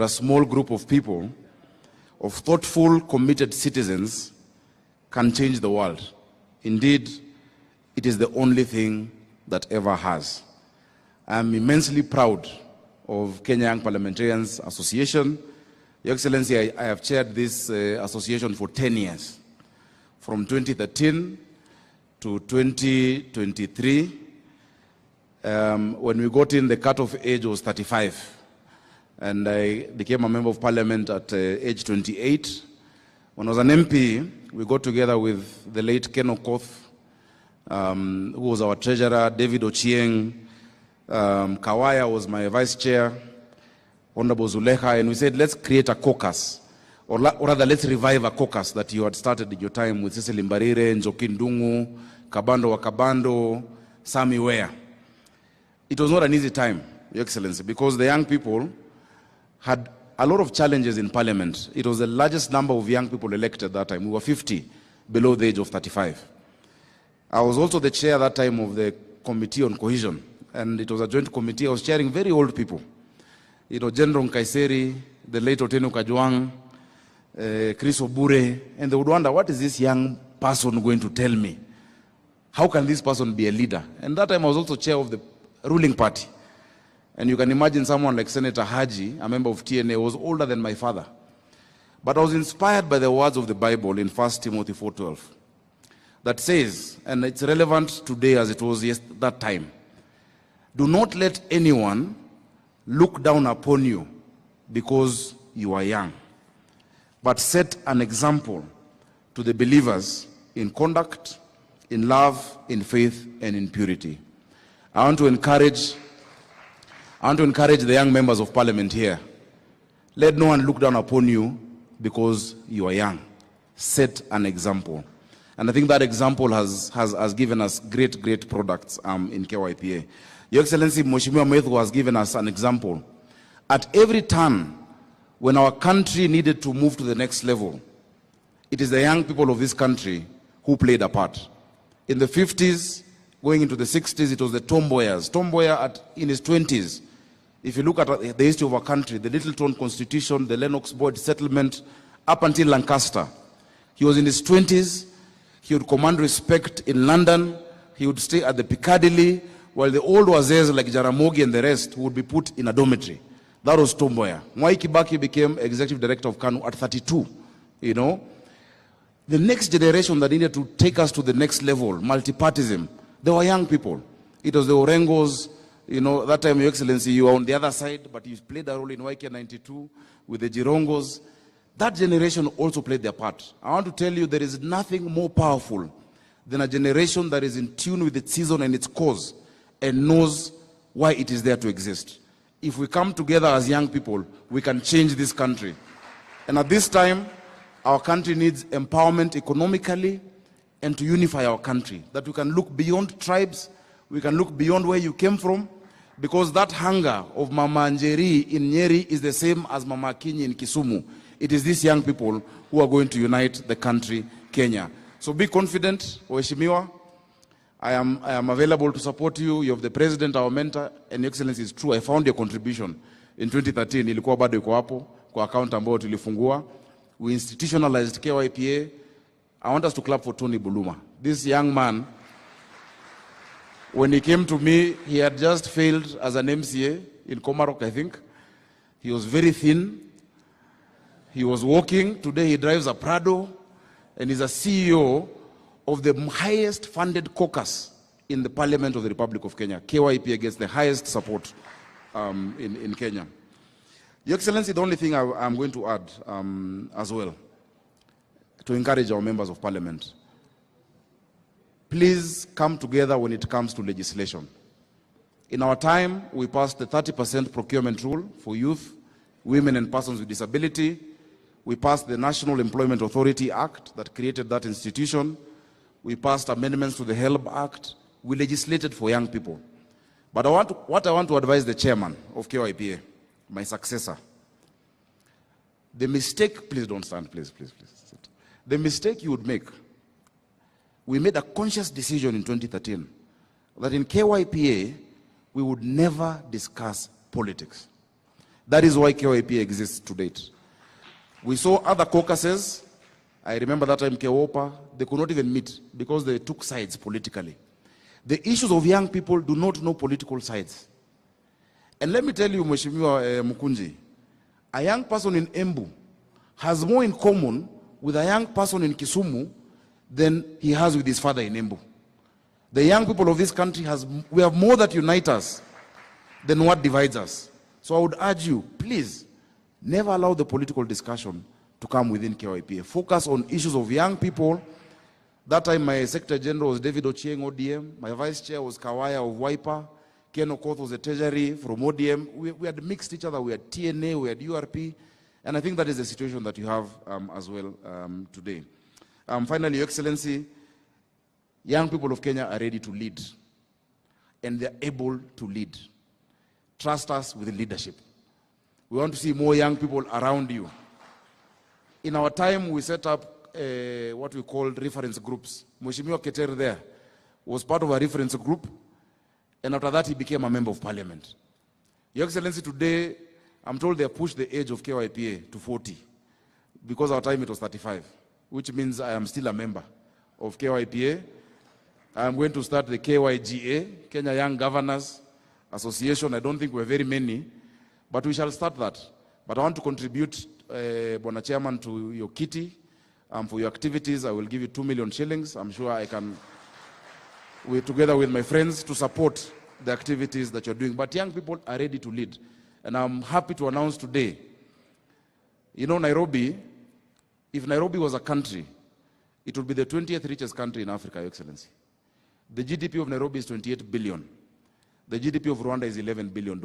a small group of people, of thoughtful, committed citizens, can change the world. Indeed, it is the only thing that ever has. I am immensely proud of Kenya Young Parliamentarians Association. Your Excellency, I have chaired this association for 10 years, from 2013 to 2023. When we got in, the cutoff age was 35. And I became a member of parliament at age 28. When I was an MP, we got together with the late Ken Okoth, who was our treasurer, David Ochieng, Kawaya was my vice chair, Honorable Zuleha, and we said, let's create a caucus, or rather, let's revive a caucus that you had started in your time with Cecily Mbarire, Njoki Ndung'u, Kabando wa Kabando, Sami Wea. It was not an easy time, Your Excellency, because the young people had a lot of challenges in parliament. It was the largest number of young people elected that time. We were 50 below the age of 35. I was also the chair that time of the Committee on Cohesion, and it was a joint committee. I was chairing very old people. You know, General Nkaiseri, the late Oteno Kajwang, Chris Obure, and they would wonder, what is this young person going to tell me? How can this person be a leader? And that time I was also chair of the ruling party. And you can imagine someone like Senator Haji, a member of TNA, was older than my father. But I was inspired by the words of the Bible in 1 Timothy 4:12 that says, and it's relevant today as it was that time, do not let anyone look down upon you because you are young, but set an example to the believers in conduct, in love, in faith, and in purity. I want to encourage the young members of parliament here. Let no one look down upon you because you are young. Set an example. And I think that example has given us great products in KYPA. Your Excellency, Mheshimiwa Methu has given us an example. At every turn, when our country needed to move to the next level, it is the young people of this country who played a part. In the 50s, going into the 60s, it was the tomboyers. Tomboya in his 20s. If you look at the history of our country, the Littleton Constitution, the Lennox Boyd settlement, up until Lancaster, he was in his 20s. He would command respect in London. He would stay at the Piccadilly, while the old wazers like Jaramogi and the rest would be put in a dormitory. That was Tomboya. Mwai Kibaki became executive director of KANU at 32. You know, the next generation that needed to take us to the next level, multipartism, they were young people. It was the Orengos. You know, that time, Your Excellency, you were on the other side, but you played a role in YK 92 with the Jirongos. That generation also played their part. I want to tell you, there is nothing more powerful than a generation that is in tune with its season and its cause and knows why it is there to exist. If we come together as young people, we can change this country. And at this time, our country needs empowerment economically and to unify our country, that we can look beyond tribes, we can look beyond where you came from, because that hunger of Mama Njeri in Nyeri is the same as Mama Kinyi in Kisumu. It is these young people who are going to unite the country, Kenya. So be confident, Waheshimiwa. I am available to support you. You have the president, our mentor, and Your Excellency, is true. I found your contribution in 2013. Ilikuwa bado iko hapo kwa account ambayo tulifungua. We institutionalized KYPA. I want us to clap for Tony Buluma. This young man, when he came to me, he had just failed as an MCA in Komarok, I think. He was very thin. He was walking. Today he drives a Prado and is a CEO of the highest funded caucus in the Parliament of the Republic of Kenya. KYPA gets the highest support in Kenya. Your Excellency, the only thing I'm going to add as well, to encourage our members of Parliament, please come together when it comes to legislation. In our time, we passed the 30% procurement rule for youth, women and persons with disability. We passed the National Employment Authority Act that created that institution. We passed amendments to the HELB Act. We legislated for young people. But what I want to advise the chairman of KYPA, my successor, the mistake, please don't stand, please. The mistake you would make, we made a conscious decision in 2013 that in KYPA, we would never discuss politics. That is why KYP exists to date. We saw other caucuses. I remember that time Kewopa, they could not even meet because they took sides politically. The issues of young people do not know political sides. And let me tell you, Mheshimiwa Mukunji, a young person in Embu has more in common with a young person in Kisumu than he has with his father in Embu. The young people of this country, we have more that unite us than what divides us. So I would urge you, please, never allow the political discussion to come within KYPA. Focus on issues of young people. That time my Secretary General was David Ochieng, ODM. My Vice Chair was Kawaya of Wiper. Ken Okoth was the Treasury from ODM. We had mixed each other. We had TNA, we had URP. And I think that is the situation that you have as well today. Finally, Your Excellency, young people of Kenya are ready to lead. And they're able to lead. Trust us with leadership. We want to see more young people around you. In our time, we set up what we call reference groups. Mheshimiwa Keter there was part of a reference group, and after that, he became a member of parliament. Your Excellency, today, I'm told they have pushed the age of KYPA to 40, because our time it was 35, which means I am still a member of KYPA. I'm going to start the KYGA, Kenya Young Governors Association. I don't think we're very many, but we shall start that. But I want to contribute, Bwana Chairman, to your kitty. For your activities, I will give you 2 million shillings. I'm sure I can, together with my friends, to support the activities that you're doing. But young people are ready to lead. And I'm happy to announce today, you know, Nairobi, if Nairobi was a country, it would be the 20th richest country in Africa, Your Excellency. The GDP of Nairobi is 28 billion. The GDP of Rwanda is $11 billion.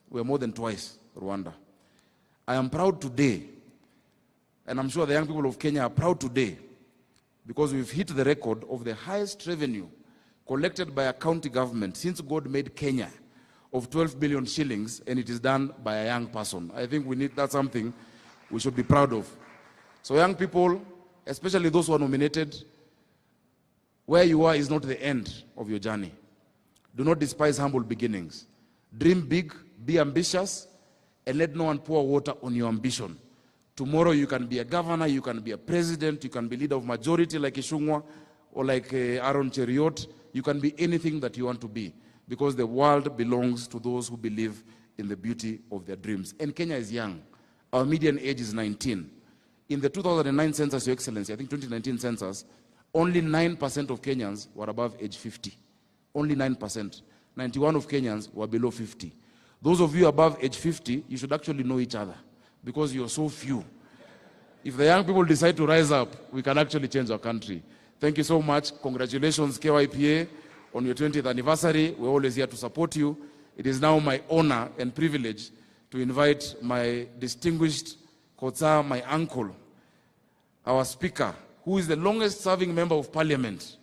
We're more than twice Rwanda. I am proud today, and I'm sure the young people of Kenya are proud today, because we've hit the record of the highest revenue collected by a county government since God made Kenya of 12 billion shillings, and it is done by a young person. I think that's something we should be proud of. So young people, especially those who are nominated, where you are is not the end of your journey. Do not despise humble beginnings. Dream big, be ambitious, and let no one pour water on your ambition. Tomorrow you can be a governor, you can be a president, you can be leader of majority like Ishungwa or like Aaron Cheriot. You can be anything that you want to be, because the world belongs to those who believe in the beauty of their dreams. And Kenya is young. Our median age is 19. In the 2009 census, Your Excellency, I think 2019 census, only 9% of Kenyans were above age 50. Only 9%. 91% of Kenyans were below 50. Those of you above age 50, you should actually know each other, because you're so few. If the young people decide to rise up, we can actually change our country. Thank you so much. Congratulations, KYPA, on your 20th anniversary. We're always here to support you. It is now my honor and privilege to invite my distinguished Kotsa, my uncle, our speaker, who is the longest serving member of parliament,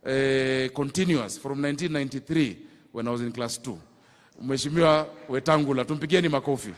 continuous from 1993 when I was in class 2. Mheshimiwa Wetangula, tumpigieni makofi.